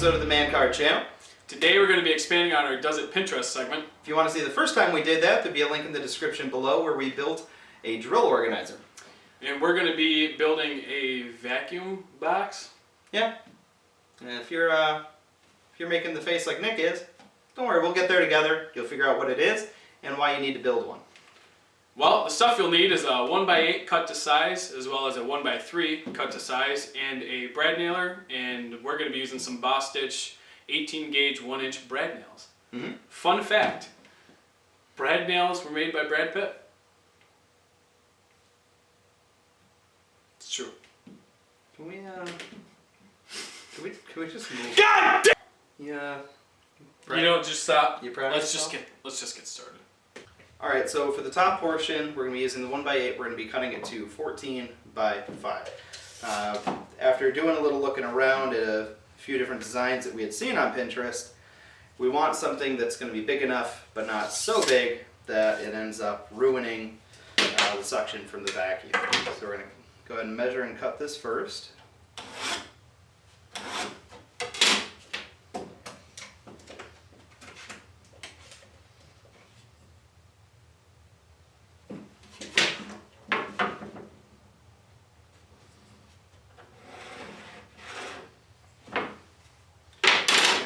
episode of the Man Card channel. Today we're going to be expanding on our Does It Pinterest segment. If you want to see the first time we did that, there'll be a link in the description below where we built a drill organizer. And we're going to be building a vacuum box. Yeah. And if you're making the face like Nick is, don't worry, we'll get there together. You'll figure out what it is and why you need to build one. Well, the stuff you'll need is a 1x8 cut to size, as well as a 1x3 cut to size, and a brad nailer, and we're going to be using some Boss Stitch 18 gauge 1-inch brad nails. Mm-hmm. Fun fact, brad nails were made by Brad Pitt. It's true. Can we just move? God damn! Yeah. You know, just stop. You proud of Let's just yourself? get started. Alright, so for the top portion, we're going to be using the 1x8. We're going to be cutting it to 14 by 5. After doing a little looking around at a few different designs that we had seen on Pinterest, we want something that's going to be big enough, but not so big that it ends up ruining the suction from the vacuum. So we're going to go ahead and measure and cut this first.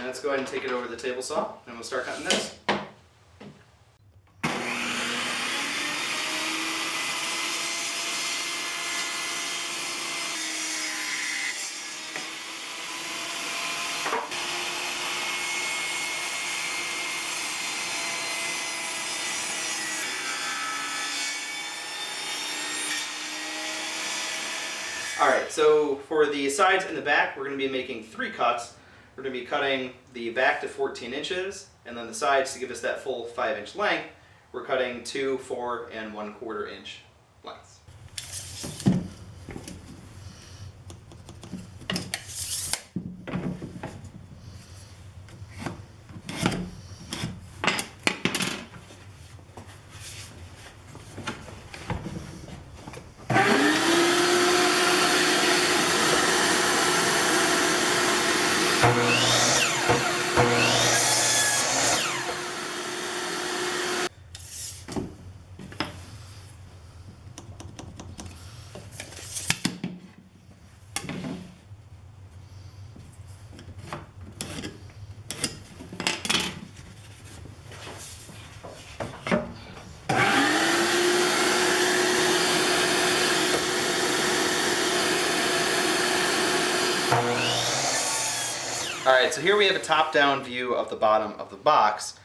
Let's go ahead and take it over the table saw and we'll start cutting this. Alright, so for the sides and the back, we're going to be making 3 cuts. We're going to be cutting the back to 14 inches, and then the sides to give us that full 5-inch length. We're cutting 2, 4, and 1/4 inch lengths. Alright, so here we have a top-down view of the bottom of the box,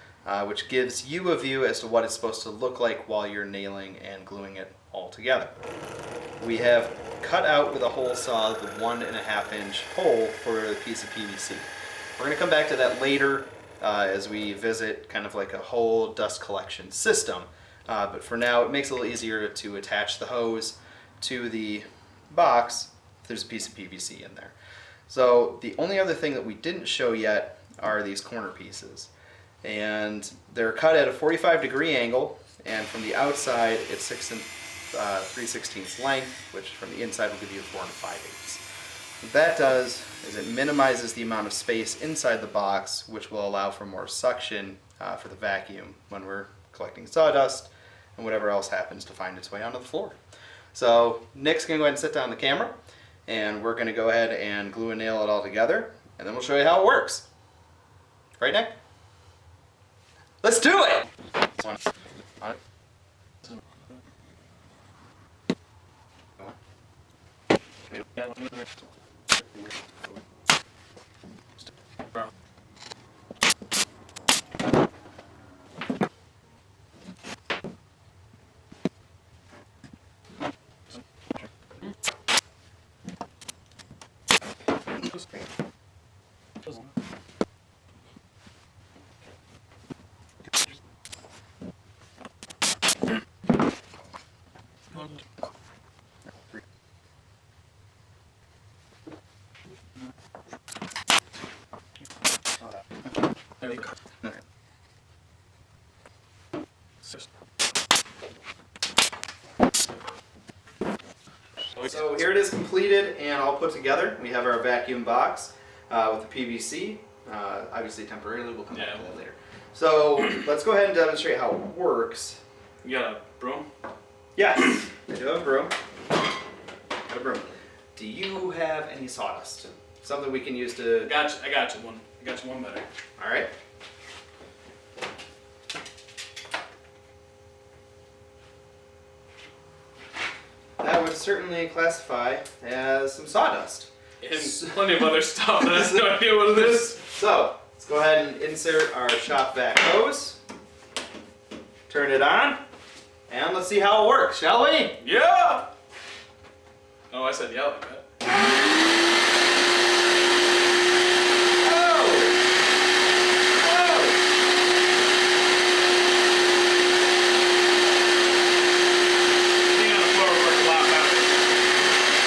which gives you a view as to what it's supposed to look like while you're nailing and gluing it all together. We have cut out with a hole saw the 1.5-inch hole for the piece of PVC. We're going to come back to that later as we visit kind of like a whole dust collection system. But for now, it makes it a little easier to attach the hose to the box if there's a piece of PVC in there. So the only other thing that we didn't show yet are these corner pieces. And they're cut at a 45-degree angle, and from the outside it's 6 3/16 length, which from the inside will give you 4 5/8. What that does is it minimizes the amount of space inside the box, which will allow for more suction for the vacuum when we're collecting sawdust and whatever else happens to find its way onto the floor. So Nick's going to go ahead and sit down the camera, and we're going to go ahead and glue and nail it all together, and then we'll show you how it works. Right, Nick? Let's do it! On it. So here it is completed and all put together. We have our vacuum box. with the PVC. Obviously temporarily, we'll come back Yeah. to that later. So let's go ahead and demonstrate how it works. You got a broom? Yes, I do have a broom. Got a broom. Do you have any sawdust? Something we can use to... I got you one. I got you one better. All right. That would certainly classify as some sawdust. And plenty of other stuff that I have no idea what it is. So, let's go ahead and insert our shop vac hose. Turn it on. And let's see how it works, shall we? Yeah! Oh, I said yeah like that. Being on the floor would work a lot better.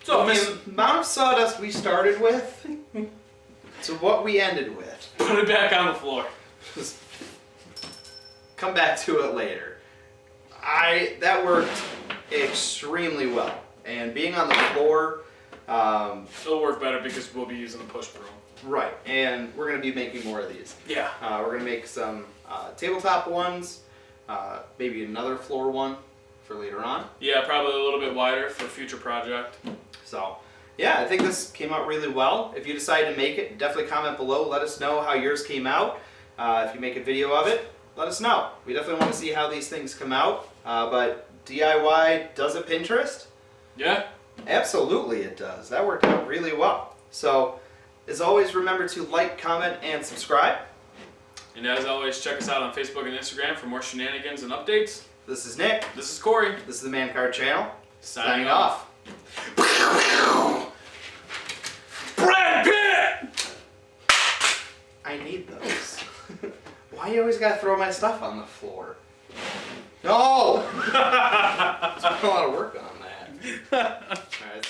So, The amount of sawdust we started with to what we ended with. put it back on the floor. Just come back to it later. That worked extremely well. And being on the floor, It'll work better because we'll be using the push broom. right, and we're going to be making more of these. Yeah. We're going to make some tabletop ones, maybe another floor one for later on. Yeah, probably a little bit wider for a future project. So, yeah, I think this came out really well. If you decide to make it, definitely comment below. Let us know how yours came out. If you make a video of it, let us know. We definitely want to see how these things come out. But DIY, does it Pinterest? Yeah? Absolutely it does. That worked out really well. So, as always, remember to like, comment, and subscribe. And as always, check us out on Facebook and Instagram for more shenanigans and updates. This is Nick. This is Corey. This is the Man Card Channel. Signing off. Brad Pitt! I need those. Why you always gotta throw my stuff on the floor? No! There's been a lot of work on that. Alright,